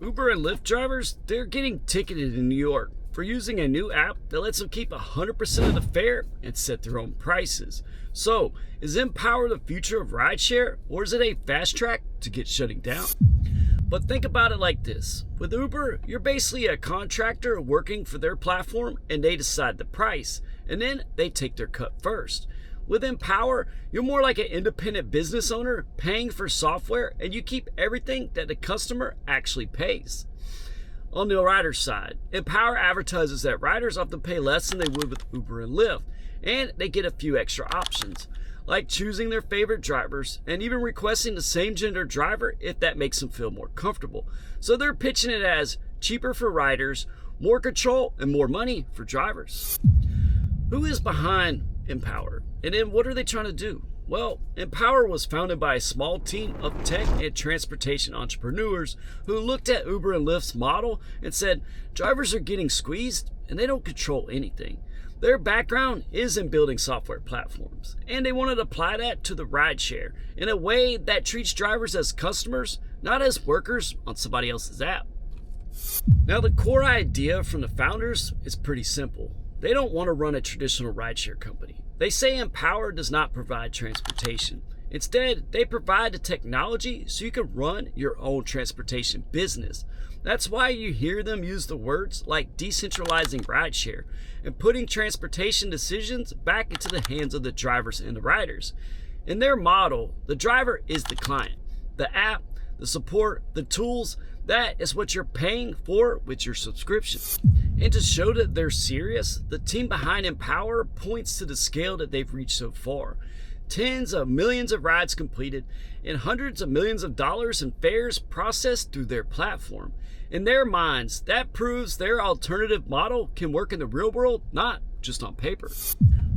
Uber and Lyft drivers, they're getting ticketed in New York for using a new app that lets them keep 100% of the fare and set their own prices. So, is Empower the future of rideshare, or is it a fast track to get shutting down? But think about it like this. With Uber, you're basically a contractor working for their platform and they decide the price, and then they take their cut first. With Empower, you're more like an independent business owner paying for software, and you keep everything that the customer actually pays. On the rider side, Empower advertises that riders often pay less than they would with Uber and Lyft, and they get a few extra options, like choosing their favorite drivers and even requesting the same gender driver if that makes them feel more comfortable. So they're pitching it as cheaper for riders, more control, and more money for drivers. Who is behind Empower? And then what are they trying to do? Well, Empower was founded by a small team of tech and transportation entrepreneurs who looked at Uber and Lyft's model and said, drivers are getting squeezed and they don't control anything. Their background is in building software platforms, and they wanted to apply that to the rideshare in a way that treats drivers as customers, not as workers on somebody else's app. Now, the core idea from the founders is pretty simple. They don't want to run a traditional rideshare company. They say Empower does not provide transportation. Instead, they provide the technology so you can run your own transportation business. That's why you hear them use the words like decentralizing rideshare and putting transportation decisions back into the hands of the drivers and the riders. In their model, the driver is the client. The app, the support, the tools, that is what you're paying for with your subscription. And to show that they're serious, the team behind Empower points to the scale that they've reached so far. Tens of millions of rides completed and hundreds of millions of dollars in fares processed through their platform. In their minds, that proves their alternative model can work in the real world, not just on paper.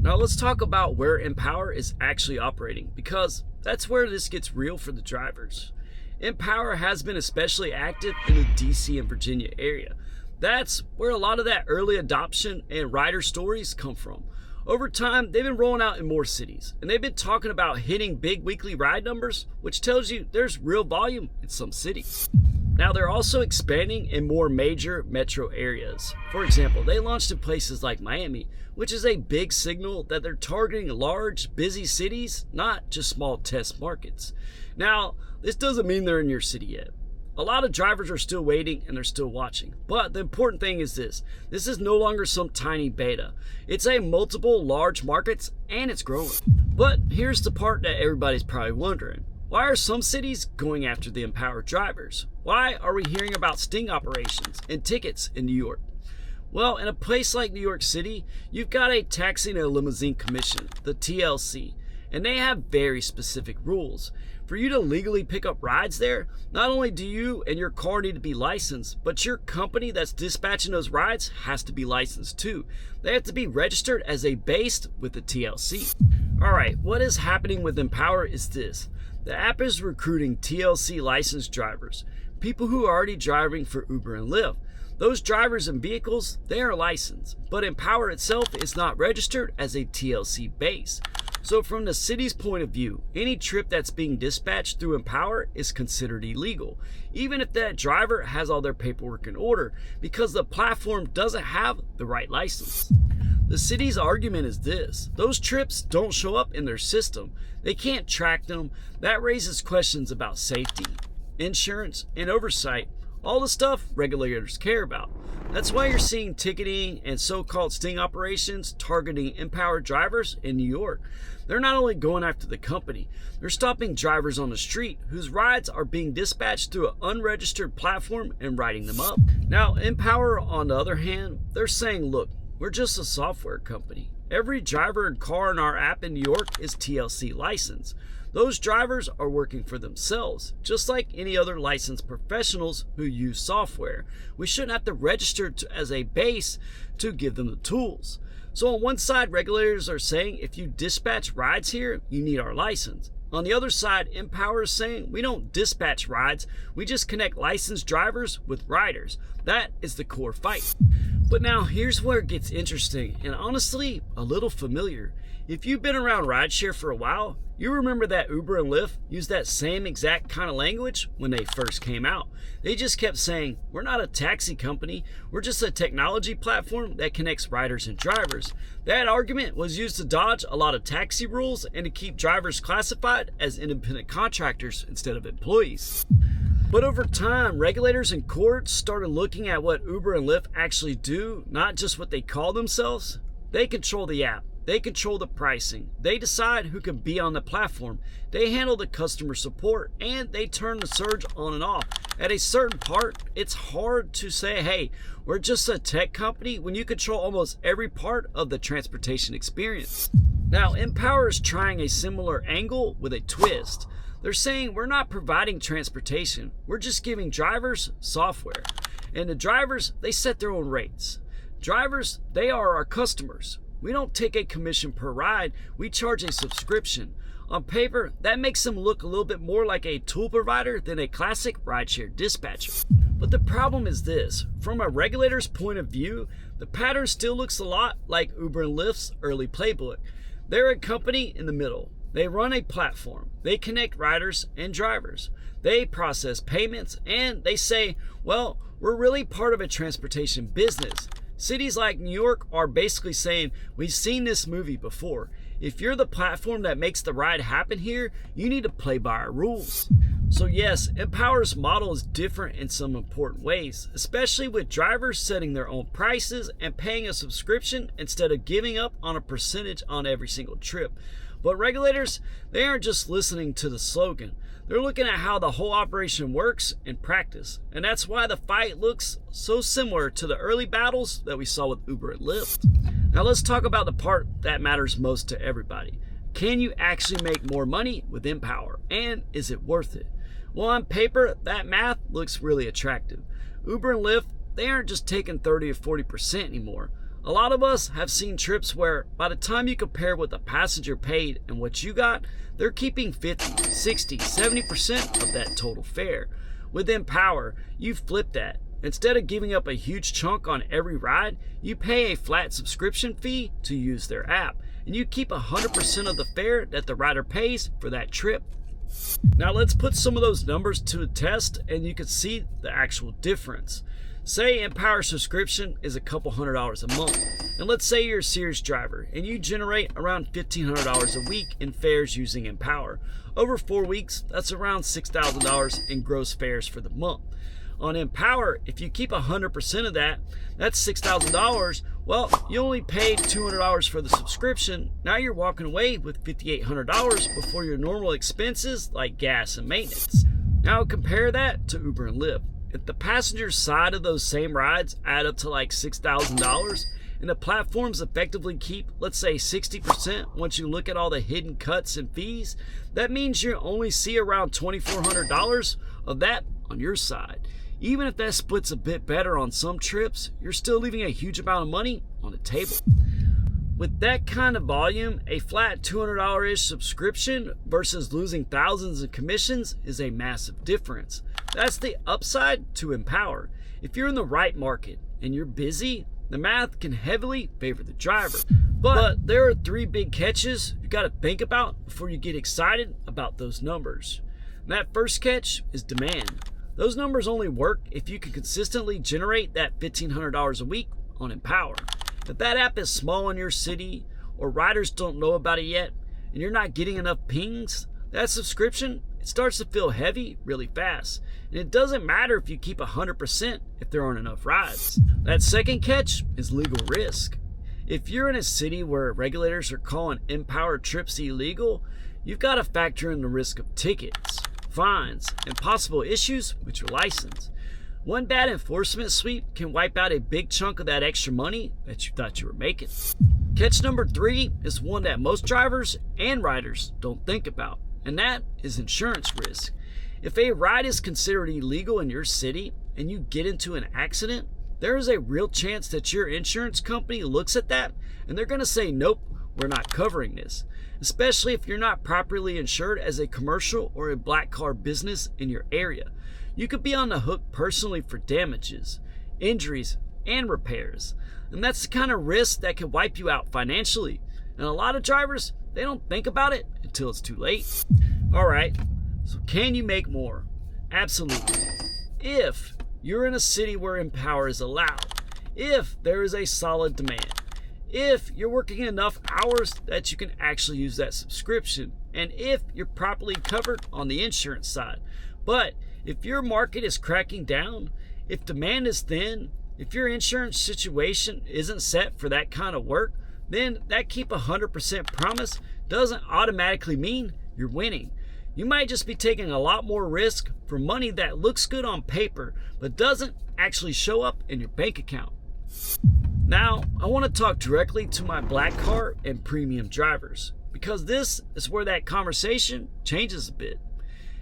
Now let's talk about where Empower is actually operating, because that's where this gets real for the drivers. Empower has been especially active in the DC and Virginia area. That's where a lot of that early adoption and rider stories come from. Over time, they've been rolling out in more cities, and they've been talking about hitting big weekly ride numbers, which tells you there's real volume in some cities. Now, they're also expanding in more major metro areas. For example, they launched in places like Miami, which is a big signal that they're targeting large, busy cities, not just small test markets. Now, this doesn't mean they're in your city yet. A lot of drivers are still waiting and they're still watching. But the important thing is this is no longer some tiny beta. It's a multiple large markets and it's growing. But here's the part that everybody's probably wondering. Why are some cities going after the empowered drivers? Why are we hearing about sting operations and tickets in New York? Well, in a place like New York City, you've got a Taxi and Limousine Commission, the TLC, and they have very specific rules. For you to legally pick up rides there, not only do you and your car need to be licensed, but your company that's dispatching those rides has to be licensed too. They have to be registered as a base with the TLC. Alright, what is happening with Empower is this. The app is recruiting TLC licensed drivers, people who are already driving for Uber and Lyft. Those drivers and vehicles, they are licensed, but Empower itself is not registered as a TLC base. So from the city's point of view, any trip that's being dispatched through Empower is considered illegal, even if that driver has all their paperwork in order, because the platform doesn't have the right license. The city's argument is this: those trips don't show up in their system. They can't track them. That raises questions about safety, insurance, and oversight. All the stuff regulators care about. That's why you're seeing ticketing and so-called sting operations targeting empowered drivers in New York. They're not only going after the company, they're stopping drivers on the street whose rides are being dispatched through an unregistered platform and writing them up. Now, Empower, on the other hand, they're saying, look, we're just a software company. Every driver and car in our app in New York is TLC licensed. Those drivers are working for themselves, just like any other licensed professionals who use software. We shouldn't have to register as a base to give them the tools. So on one side, regulators are saying if you dispatch rides here, you need our license. On the other side, Empower is saying we don't dispatch rides, we just connect licensed drivers with riders. That is the core fight. But now here's where it gets interesting and honestly a little familiar. If you've been around rideshare for a while, you remember that Uber and Lyft used that same exact kind of language when they first came out. They just kept saying, we're not a taxi company, we're just a technology platform that connects riders and drivers. That argument was used to dodge a lot of taxi rules and to keep drivers classified as independent contractors instead of employees. But over time, regulators and courts started looking at what Uber and Lyft actually do, not just what they call themselves. They control the app. They control the pricing. They decide who can be on the platform. They handle the customer support, and they turn the surge on and off. At a certain part, it's hard to say, hey, we're just a tech company when you control almost every part of the transportation experience. Now, Empower is trying a similar angle with a twist. They're saying we're not providing transportation. We're just giving drivers software. And the drivers, they set their own rates. Drivers, they are our customers. We don't take a commission per ride, we charge a subscription. On paper, that makes them look a little bit more like a tool provider than a classic rideshare dispatcher. But the problem is this, from a regulator's point of view, the pattern still looks a lot like Uber and Lyft's early playbook. They're a company in the middle. They run a platform. They connect riders and drivers. They process payments and they say, well, we're really part of a transportation business. Cities like New York are basically saying, we've seen this movie before. If you're the platform that makes the ride happen here, you need to play by our rules. So yes, Empower's model is different in some important ways, especially with drivers setting their own prices and paying a subscription instead of giving up on a percentage on every single trip. But regulators, they aren't just listening to the slogan. They're looking at how the whole operation works in practice. And that's why the fight looks so similar to the early battles that we saw with Uber and Lyft. Now let's talk about the part that matters most to everybody. Can you actually make more money with Empower? And is it worth it? Well, on paper, that math looks really attractive. Uber and Lyft, they aren't just taking 30 or 40% anymore. A lot of us have seen trips where by the time you compare what the passenger paid and what you got, they're keeping 50, 60, 70% of that total fare. With Empower, you flip that. Instead of giving up a huge chunk on every ride, you pay a flat subscription fee to use their app, and you keep 100% of the fare that the rider pays for that trip. Now let's put some of those numbers to a test and you can see the actual difference. Say Empower subscription is a couple $100s a month, and let's say you're a serious driver and you generate around $1,500 a week in fares using Empower. Over 4 weeks, that's around $6,000 in gross fares for the month. On Empower, if you keep 100% of that, that's $6,000. Well, you only paid $200 for the subscription. Now you're walking away with $5,800 before your normal expenses like gas and maintenance. Now compare that to Uber and Lyft. If the passenger side of those same rides add up to like $6,000 and the platforms effectively keep, let's say, 60% once you look at all the hidden cuts and fees, that means you only see around $2,400 of that on your side. Even if that splits a bit better on some trips, you're still leaving a huge amount of money on the table. With that kind of volume, a flat $200-ish subscription versus losing thousands in commissions is a massive difference. That's the upside to Empower. If you're in the right market and you're busy, the math can heavily favor the driver. But there are 3 big catches you got to think about before you get excited about those numbers. And that first catch is demand. Those numbers only work if you can consistently generate that $1,500 a week on Empower. If that app is small in your city or riders don't know about it yet and you're not getting enough pings, that subscription, it starts to feel heavy really fast. And it doesn't matter if you keep 100% if there aren't enough rides. That second catch is legal risk. If you're in a city where regulators are calling Empower trips illegal, you've got to factor in the risk of tickets, fines, and possible issues with your license. One bad enforcement sweep can wipe out a big chunk of that extra money that you thought you were making. Catch number 3 is one that most drivers and riders don't think about, and that is insurance risk. If a ride is considered illegal in your city and you get into an accident, there is a real chance that your insurance company looks at that and they're going to say, nope, we're not covering this, especially if you're not properly insured as a commercial or a black car business in your area. You could be on the hook personally for damages, injuries, and repairs. And that's the kind of risk that can wipe you out financially. And a lot of drivers, they don't think about it until it's too late. All right, so can you make more? Absolutely. If you're in a city where Empower is allowed, if there is a solid demand, if you're working enough hours that you can actually use that subscription, and if you're properly covered on the insurance side. But if your market is cracking down, if demand is thin, if your insurance situation isn't set for that kind of work, then that keep 100% promise doesn't automatically mean you're winning. You might just be taking a lot more risk for money that looks good on paper, but doesn't actually show up in your bank account. Now, I want to talk directly to my black car and premium drivers, because this is where that conversation changes a bit.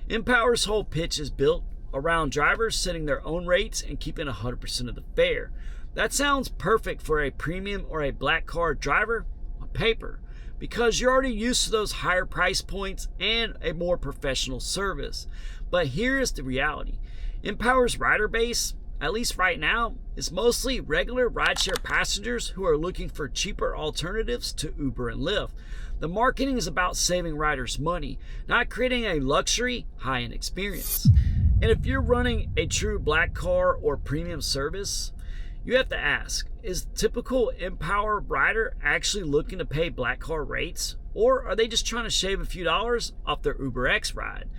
Empower's whole pitch is built around drivers setting their own rates and keeping 100% of the fare. That sounds perfect for a premium or a black car driver on paper, because you're already used to those higher price points and a more professional service. But here's the reality. Empower's rider base, at least right now, is mostly regular rideshare passengers who are looking for cheaper alternatives to Uber and Lyft. The marketing is about saving riders money, not creating a luxury, high-end experience. And if you're running a true black car or premium service, you have to ask, is the typical Empower rider actually looking to pay black car rates? Or are they just trying to shave a few dollars off their UberX ride?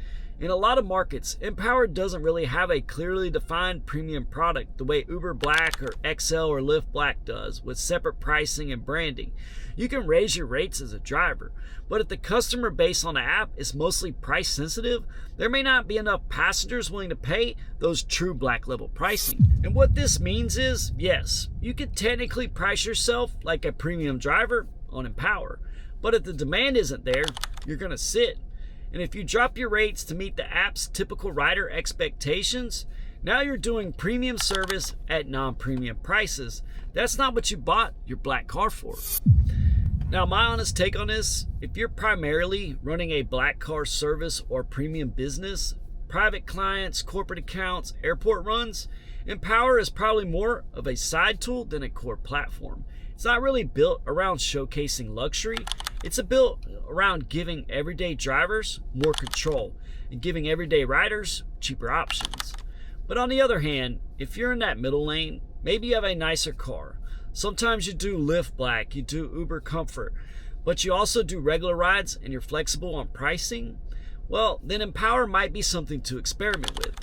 In a lot of markets, Empower doesn't really have a clearly defined premium product the way Uber Black or XL or Lyft Black does, with separate pricing and branding. You can raise your rates as a driver, but if the customer base on the app is mostly price sensitive, there may not be enough passengers willing to pay those true black level pricing. And what this means is, yes, you could technically price yourself like a premium driver on Empower, but if the demand isn't there, you're going to sit. And if you drop your rates to meet the app's typical rider expectations, now you're doing premium service at non-premium prices. That's not what you bought your black car for. Now, my honest take on this, if you're primarily running a black car service or premium business, private clients, corporate accounts, airport runs, Empower is probably more of a side tool than a core platform. It's not really built around showcasing luxury. It's built around giving everyday drivers more control and giving everyday riders cheaper options. But on the other hand, if you're in that middle lane, maybe you have a nicer car. Sometimes you do Lyft Black, you do Uber Comfort, but you also do regular rides and you're flexible on pricing, well, then Empower might be something to experiment with.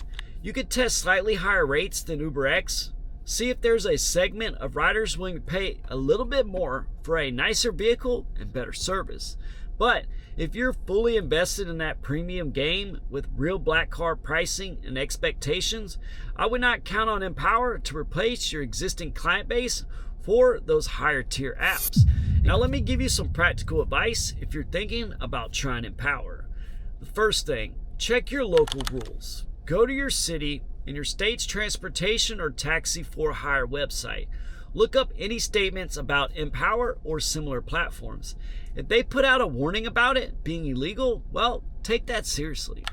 You could test slightly higher rates than UberX. See if there's a segment of riders willing to pay a little bit more for a nicer vehicle and better service. But if you're fully invested in that premium game with real black car pricing and expectations, I would not count on Empower to replace your existing client base for those higher tier apps. Now let me give you some practical advice if you're thinking about trying Empower. The first thing, check your local rules. Go to your city and your state's transportation or taxi for hire website. Look up any statements about Empower or similar platforms. If they put out a warning about it being illegal, well, take that seriously.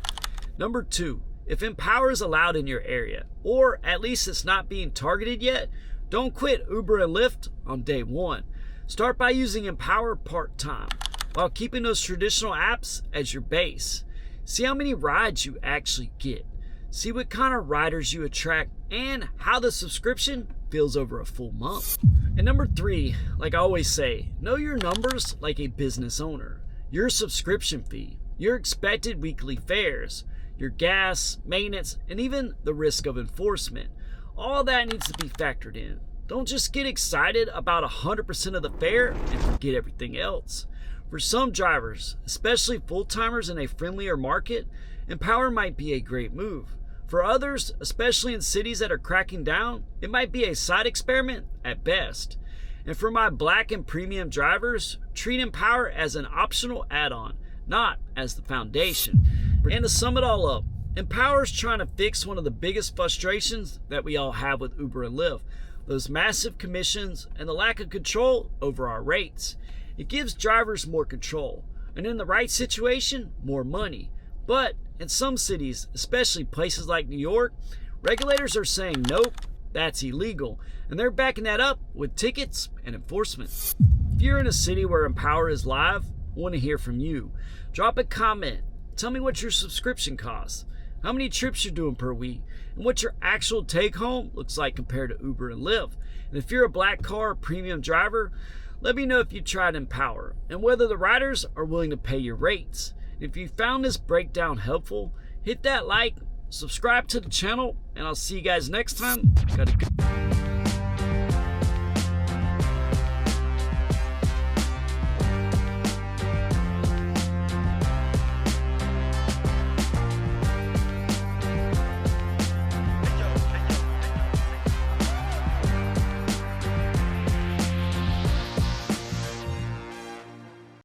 Number 2, if Empower is allowed in your area, or at least it's not being targeted yet, don't quit Uber and Lyft on day 1. Start by using Empower part-time, while keeping those traditional apps as your base. See how many rides you actually get. See what kind of riders you attract and how the subscription feels over a full month. And number 3, like I always say, know your numbers like a business owner. Your subscription fee, your expected weekly fares, your gas, maintenance, and even the risk of enforcement. All that needs to be factored in. Don't just get excited about 100% of the fare and forget everything else. For some drivers, especially full-timers in a friendlier market, Empower might be a great move. For others, especially in cities that are cracking down, it might be a side experiment at best. And for my black and premium drivers, treat Empower as an optional add-on, not as the foundation. And to sum it all up, Empower is trying to fix one of the biggest frustrations that we all have with Uber and Lyft, those massive commissions and the lack of control over our rates. It gives drivers more control, and in the right situation, more money. But in some cities, especially places like New York, regulators are saying nope That's illegal, and they're backing that up with tickets and enforcement. If you're in a city where Empower is live, I want to hear from you. Drop a comment. Tell me what your subscription costs, how many trips you're doing per week, and what your actual take home looks like compared to Uber and Lyft. And if you're a black car premium driver, let me know if you tried Empower and whether the riders are willing to pay your rates. If you found this breakdown helpful, hit that like, subscribe to the channel, and I'll see you guys next time. Gotta go.